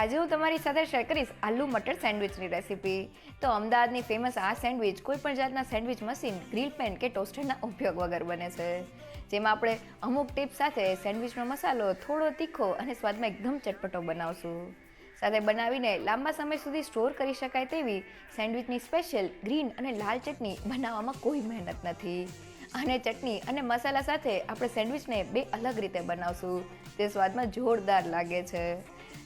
આજે હું તમારી સાથે શેર કરીશ આલુ મટર સેન્ડવિચની રેસીપી. તો અમદાવાદની ફેમસ આ સેન્ડવિચ કોઈ પણ જાતના સેન્ડવિચ મશીન, ગ્રીલ પેન કે ટોસ્ટરના ઉપયોગ વગર બને છે. જેમાં આપણે અમુક ટિપ્સ સાથે સેન્ડવિચનો મસાલો થોડો તીખો અને સ્વાદમાં એકદમ ચટપટો બનાવશું. સાથે બનાવીને લાંબા સમય સુધી સ્ટોર કરી શકાય તેવી સેન્ડવિચની સ્પેશિયલ ગ્રીન અને લાલ ચટણી બનાવવામાં કોઈ મહેનત નથી. અને ચટણી અને મસાલા સાથે આપણે સેન્ડવિચને બે અલગ રીતે બનાવશું. તે સ્વાદમાં જોરદાર લાગે છે.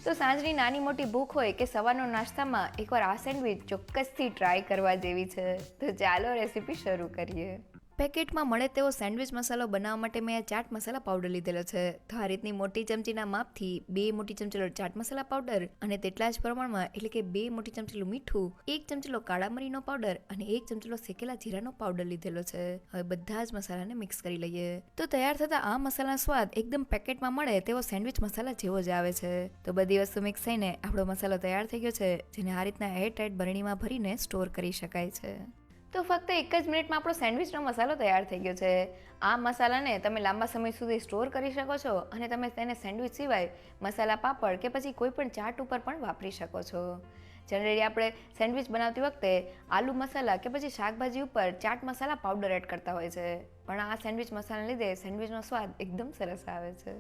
તો સાંજની નાની મોટી ભૂખ હોય કે સવારનો નાસ્તામાં એકવાર આ સેન્ડવિચ ચોક્કસથી ટ્રાય કરવા જેવી છે. તો ચાલો રેસીપી શરૂ કરીએ. પેકેટમાં મળે તેવો સેન્ડવિચ મસાલો બનાવવા માટે મેં ચાટ મસાલા પાવડર લીધેલો છે. તો આ રીતની મોટી ચમચીના માપથી 2 મોટી ચમચીનો ચાટ મસાલા પાવડર અને તેટલા જ પ્રમાણમાં એટલે કે 2 મોટી ચમચીલું મીઠું, 1 ચમચીલો કાળા મરીનો પાવડર અને 1 ચમચીલો શેકેલા જીરાનો પાવડર લીધેલો છે. હવે બધા જ મસાલાને મિક્સ કરી લઈએ. તો તૈયાર થતા આ મસાલાનો સ્વાદ એકદમ પેકેટમાં મળે તેવો સેન્ડવિચ મસાલા જેવો જ આવે છે. તો બધી વસ્તુ મિક્સ થઈને આપણો મસાલો તૈયાર થઈ ગયો છે, જેને આ રીતના એરટાઇટ બરણીમાં ભરીને સ્ટોર કરી શકાય છે. તો ફક્ત 1 જ મિનિટમાં આપણો સેન્ડવિચનો મસાલો તૈયાર થઈ ગયો છે. આ મસાલાને તમે લાંબા સમય સુધી સ્ટોર કરી શકો છો અને તમે તેને સેન્ડવિચ સિવાય મસાલા પાપડ કે પછી કોઈ પણ ચાટ ઉપર પણ વાપરી શકો છો. જનરલી આપણે સેન્ડવિચ બનાવતી વખતે આલુ મસાલા કે પછી શાકભાજી ઉપર ચાટ મસાલા પાવડર એડ કરતા હોય છે, પણ આ સેન્ડવિચ મસાલાને લીધે સેન્ડવિચનો સ્વાદ એકદમ સરસ આવે છે.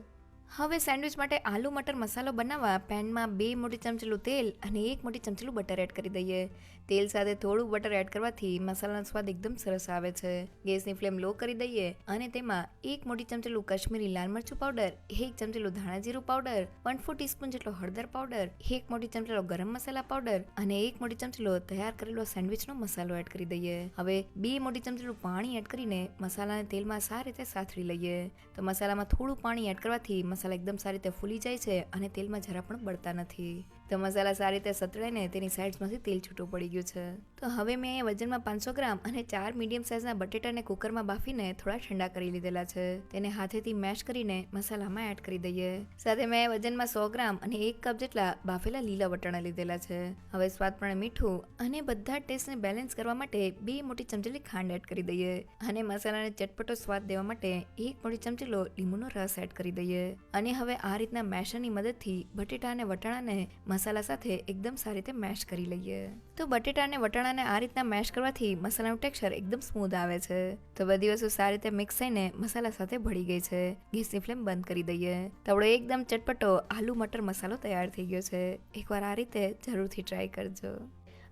હવે સેન્ડવિચ માટે આલુ મટર મસાલો બનાવવા પેનમાં 2 મોટી ચમચીલું તેલ અને 1 મોટી ચમચીલું બટર એડ કરી દઈએ. તેલ સાથે થોડું બટર એડ કરવાથી મસાલાનો સ્વાદ એકદમ સરસ આવે છે. ગેસની ફ્લેમ લો કરી દઈએ અને તેમાં 1 મોટી ચમચીલું કશ્મીરી લાલ મરચું પાવડર, 1 ચમચીલું ધાણા જીરું પાવડર, 1/4 ટીસ્પૂન જેટલો હળદર પાવડર, 1 મોટી ચમચીલો ગરમ મસાલા પાવડર અને 1 મોટી ચમચીલો તૈયાર કરેલો સેન્ડવિચનો મસાલો એડ કરી દઈએ. હવે 2 મોટી ચમચીલું પાણી એડ કરીને મસાલાને તેલમાં સારી રીતે સાતળી લઈએ. તો મસાલામાં થોડું પાણી એડ કરવાથી મસાલા એકદમ સારી રીતે ફૂલી જાય છે અને તેલમાં જરા પણ બળતા નથી. તો મસાલા સારી રીતે સતળાઈને તેની સાઈડ્સમાંથી તેલ છૂટું પડી ગયું છે. તો હવે મેં અહીંયા વજનમાં 500 ગ્રામ અને 4 મીડિયમ સાઇઝના બટેટાને કુકરમાં બાફીને થોડા ઠંડા કરી લીધેલા છે. તેને હાથેથી મેશ કરીને મસાલામાં એડ કરી દઈએ. સાથે મેં વજનમાં 100 ગ્રામ અને 1 કપ જેટલા બાફેલા લીલા વટાણા લીધેલા છે. હવે સ્વાદ પ્રમાણે મીઠું અને બધા ટેસ્ટને બેલેન્સ કરવા માટે 2 મોટી ચમચીલી ખાંડ એડ કરી દઈએ અને મસાલાને ચટપટો સ્વાદ દેવા માટે 1 મોટી ચમચીલો લીંબુનો રસ એડ કરી દઈએ. અને હવે આ રીતના મેશરની મદદથી બટેટા અને વટાણાને મસાલા સાથે એકદમ સારી રીતે મેશ કરી લઈએ. તો બટેટા અને વટાણાને આ રીતના મેશ કરવાથી મસાલાનું ટેક્સચર એકદમ સ્મૂધ આવે છે. તો બધી વસ્તુ સારી રીતે મિક્સ થઈને મસાલા સાથે ભળી ગઈ છે. ગેસની ફ્લેમ બંધ કરી દઈએ. તો આપણો એકદમ ચટપટો આલુ મટર મસાલો તૈયાર થઈ ગયો છે. એકવાર આ રીતે જરૂરથી ટ્રાય કરજો.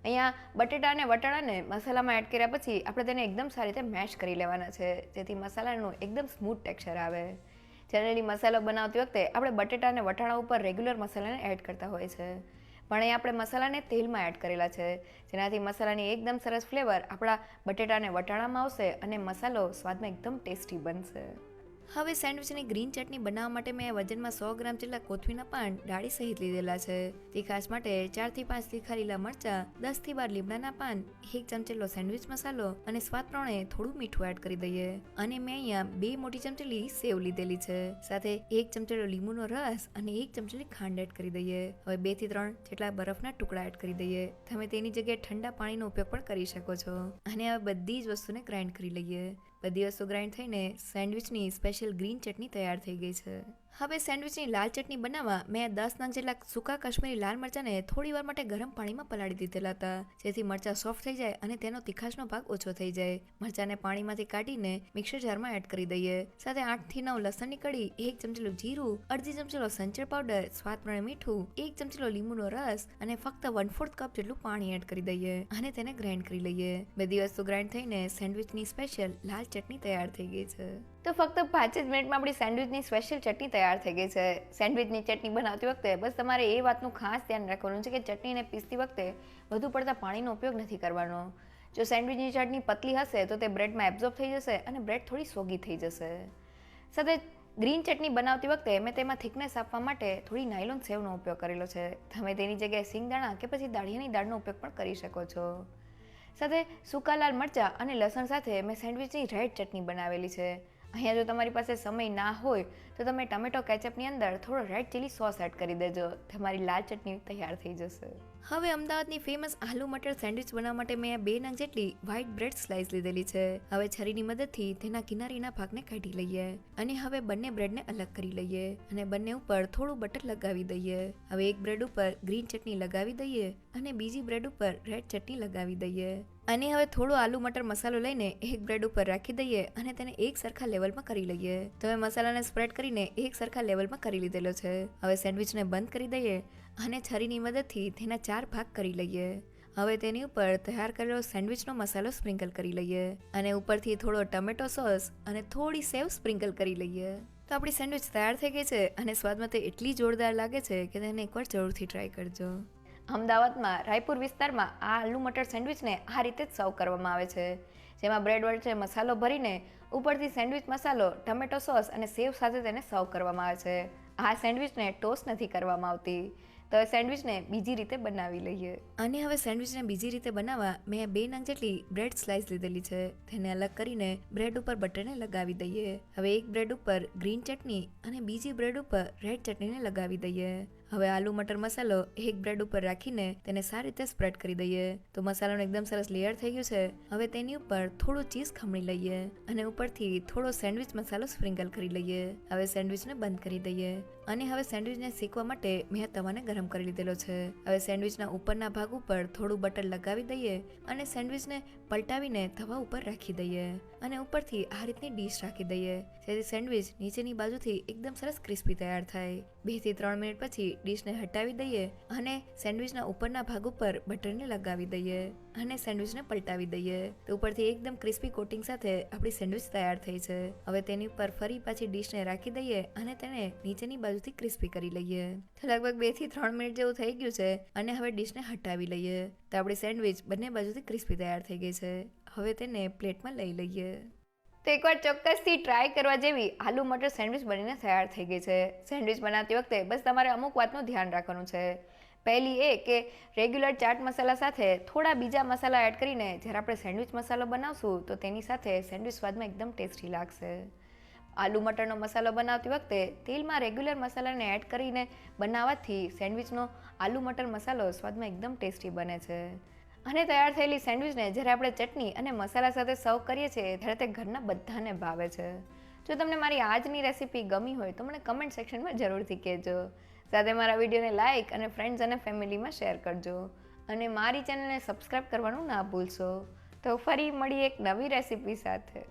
અહીંયા બટેટા અને વટાણાને મસાલામાં એડ કર્યા પછી આપણે તેને એકદમ સારી રીતે મેશ કરી લેવાના છે, જેથી મસાલાનું એકદમ સ્મૂથ ટેક્સચર આવે. જનરલી મસાલો બનાવતી વખતે આપણે બટેટા અને વટાણા ઉપર રેગ્યુલર મસાલાને એડ કરતા હોય છે, પણ અહીં આપણે મસાલાને તેલમાં એડ કરેલા છે, જેનાથી મસાલાની એકદમ સરસ ફ્લેવર આપણા બટેટા અને વટાણામાં આવશે અને મસાલો સ્વાદમાં એકદમ ટેસ્ટી બનશે. હવે સેન્ડવિચની ગ્રીન ચટણી બનાવવા માટે મેં વજનમાં 100 ગ્રામ જેટલા કોથમીરના પાન ડાળી સહિત લીધેલા છે. તીખાશ માટે 4 થી 5 તીખા લીલા મરચા, 10 થી 12 લીમડાના પાન, 1 ચમચીલો સેન્ડવિચ મસાલો અને સ્વાદ પ્રમાણે થોડું મીઠું એડ કરી દઈએ. અને મેં અહીંયા 2 મોટી ચમચીલી સેવ લીધેલી છે. સાથે 1 ચમચીલો લીંબુનો રસ અને 1 ચમચીલી ખાંડ એડ કરી દઈએ. હવે 2 થી 3 જેટલા બરફના ટુકડા એડ કરી દઈએ. તમે તેની જગ્યાએ ઠંડા પાણીનો ઉપયોગ પણ કરી શકો છો. અને હવે બધી જ વસ્તુને ગ્રાઇન્ડ કરી લઈએ. બધી વસ્તુ ગ્રાઇન્ડ થઈને સેન્ડવિચની સ્પેશિયલ ગ્રીન ચટણી તૈયાર થઈ ગઈ છે. હવે સેન્ડવિચની લાલ ચટણી બનાવવા મેં 10 નંગ જેટલા સૂકા કાશ્મીરી લાલ મરચાંને થોડી વાર માટે ગરમ પાણીમાં પલાળી દીધેલા હતા, જેથી મરચાં સોફ્ટ થઈ જાય અને તેનો તીખાશનો ભાગ ઓછો થઈ જાય. મરચાંને પાણીમાંથી કાઢીને મિક્સર જારમાં એડ કરી દઈએ. સાથે 8 થી 9 લસણની કળી, 1 ચમચીલું જીરું, અડધી ચમચીલો સંચળ પાવડર, સ્વાદ પ્રમાણે મીઠું, 1 ચમચીલો લીંબુનો રસ અને ફક્ત 1/4 કપ જેટલું પાણી એડ કરી દઈએ અને તેને ગ્રાઇન્ડ કરી લઈએ. બધી વસ્તુ ગ્રાઇન્ડ થઈને સેન્ડવિચની સ્પેશિયલ લાલ ચટણી તૈયાર થઈ ગઈ છે. તો ફક્ત 5 જ મિનિટમાં આપણી સેન્ડવિચની સ્પેશિયલ ચટણી તૈયાર થઈ ગઈ છે. સેન્ડવિચની ચટણી બનાવતી વખતે બસ તમારે એ વાતનું ખાસ ધ્યાન રાખવાનું છે કે ચટણીને પીસતી વખતે વધુ પડતા પાણીનો ઉપયોગ નથી કરવાનો. જો સેન્ડવિચની ચટણી પતલી હશે તો તે બ્રેડમાં એબ્ઝોર્બ થઈ જશે અને બ્રેડ થોડી સોગી થઈ જશે. સાથે ગ્રીન ચટણી બનાવતી વખતે મેં તેમાં થિકનેસ આપવા માટે થોડી નાયલોન સેવનો ઉપયોગ કરેલો છે. તમે તેની જગ્યાએ સિંગદાણા કે પછી દાળિયાની દાળનો ઉપયોગ પણ કરી શકો છો. સાથે સૂકા લાલ મરચાં અને લસણ સાથે મેં સેન્ડવિચની રેડ ચટણી બનાવેલી છે. અહીંયા જો તમારી પાસે સમય ના હોય તો તમે ટમેટો કેચઅપની અંદર થોડો રેડ ચીલી સોસ એડ કરી દેજો, તમારી લાલ ચટણી તૈયાર થઈ જશે. હવે અમદાવાદની ફેમસ આલુ મટર સેન્ડવિચ બનાવવા માટે મેં 2 નંગ જેટલી વ્હાઈટ બ્રેડ સ્લાઇસ લીધેલી છે. હવે છરીની મદદથી તેના કિનારીના ભાગને કાઢી લઈએ અને હવે બંને બ્રેડને અલગ કરી લઈએ અને બંને ઉપર થોડું બટર લગાવી દઈએ. હવે એક બ્રેડ ઉપર ગ્રીન ચટણી લગાવી દઈએ અને બીજી બ્રેડ ઉપર રેડ ચટણી લગાવી દઈએ. અને હવે થોડો આલુ મટર મસાલો લઈને એક બ્રેડ ઉપર રાખી દઈએ અને તેને એક સરખા લેવલમાં કરી લઈએ. તો હવે મસાલાને સ્પ્રેડ કરીને એક સરખા લેવલમાં કરી લીધેલો છે. હવે સેન્ડવિચને બંધ કરી દઈએ અને છરીની મદદથી તેના 4 ભાગ કરી લઈએ. હવે તેની ઉપર તૈયાર કરેલો સેન્ડવિચનો મસાલો સ્પ્રિંકલ કરી લઈએ અને ઉપરથી થોડો ટમેટો સોસ અને થોડી સેવ સ્પ્રિંકલ કરી લઈએ. તો આપણી સેન્ડવિચ તૈયાર થઈ ગઈ છે અને સ્વાદમાં તે એટલી જોરદાર લાગે છે કે તેને એકવાર જરૂરથી ટ્રાય કરજો. અમદાવાદમાં રાયપુર વિસ્તારમાં આ આલુ મટર સેન્ડવિચને આ રીતે જ સર્વ કરવામાં આવે છે, જેમાં બ્રેડ વચ્ચે મસાલો ભરીને ઉપરથી સેન્ડવિચ મસાલો, ટમેટો સોસ અને સેવ સાથે તેને સર્વ કરવામાં આવે છે. આ સેન્ડવિચને ટોસ્ટ નથી કરવામાં આવતી. તો હવે સેન્ડવિચને બીજી રીતે બનાવી લઈએ. અને હવે સેન્ડવિચને બીજી રીતે બનાવવા મેં 2 નંગ જેટલી બ્રેડ સ્લાઇસ લીધેલી છે. તેને અલગ કરીને બ્રેડ ઉપર બટરને લગાવી દઈએ. હવે એક બ્રેડ ઉપર ગ્રીન ચટણી અને બીજી બ્રેડ ઉપર રેડ ચટણીને લગાવી દઈએ. હવે આલુ મટર મસાલો એક બ્રેડ ઉપર રાખીને તેને સારી રીતે સ્પ્રેડ કરી દઈએ. તો મસાલાનો એકદમ સરસ લેયર થઈ ગયું છે. હવે તેની ઉપર થોડું ચીઝ ખમણી લઈએ અને ઉપરથી થોડો સેન્ડવિચ મસાલો સ્પ્રિંકલ કરી લઈએ. હવે સેન્ડવિચને બંધ કરી દઈએ અને હવે સેન્ડવિચને શેકવા માટે મેં તવાને ગરમ કરી લીધેલો છે. હવે સેન્ડવિચના ઉપરના ભાગ ઉપર થોડું બટર લગાવી દઈએ અને સેન્ડવિચને પલટાવીને તવા ઉપર રાખી દઈએ અને ઉપરથી આ રીતની ડીશ રાખી દઈએ, જેથી સેન્ડવિચ નીચેની બાજુથી એકદમ સરસ ક્રિસ્પી તૈયાર થાય. 2 થી 3 મિનિટ પછી ડીશને હટાવી દઈએ અને સેન્ડવિચના ઉપરના ભાગ ઉપર બટરને લગાવી દઈએ અને સેન્ડવિચને પલટાવી દઈએ. તો ઉપરથી એકદમ ક્રિસ્પી કોટિંગ સાથે આપણી સેન્ડવિચ તૈયાર થઈ છે. હવે તેની ઉપર ફરી પાછી ડીશને રાખી દઈએ અને તેને નીચેની બાજુથી ક્રિસ્પી કરી લઈએ. તો લગભગ 2 થી 3 મિનિટ જેવું થઈ ગયું છે અને હવે ડીશને હટાવી લઈએ. તો આપણી સેન્ડવિચ બંને બાજુથી ક્રિસ્પી તૈયાર થઈ ગઈ છે. હવે તેને પ્લેટમાં લઈ લઈએ. તો એકવાર ચોક્કસથી ટ્રાય કરવા જેવી આલુ મટર સેન્ડવિચ બનીને તૈયાર થઈ ગઈ છે. સેન્ડવિચ બનાવતી વખતે બસ તમારે અમુક વાતનું ધ્યાન રાખવાનું છે. પહેલી એ કે રેગ્યુલર ચાટ મસાલા સાથે થોડા બીજા મસાલા એડ કરીને જ્યારે આપણે સેન્ડવિચ મસાલો બનાવશું તો તેની સાથે સેન્ડવિચ સ્વાદમાં એકદમ ટેસ્ટી લાગશે. આલુ મટરનો મસાલો બનાવતી વખતે તેલમાં રેગ્યુલર મસાલાને એડ કરીને બનાવવાથી સેન્ડવિચનો આલુ મટર મસાલો સ્વાદમાં એકદમ ટેસ્ટી બને છે. અને તૈયાર થયેલી સેન્ડવિચને જ્યારે આપણે ચટણી અને મસાલા સાથે સર્વ કરીએ છીએ ત્યારે તે ઘરના બધાને ભાવે છે. જો તમને મારી આજની રેસીપી ગમી હોય તો મને કમેન્ટ સેક્શનમાં જરૂરથી કહેજો. સાથે મારા વિડીયોને લાઇક અને ફ્રેન્ડ્સ અને ફેમિલીમાં શેર કરજો અને મારી ચેનલને સબસ્ક્રાઈબ કરવાનું ના ભૂલશો. તો ફરી મળીએ એક નવી રેસીપી સાથે.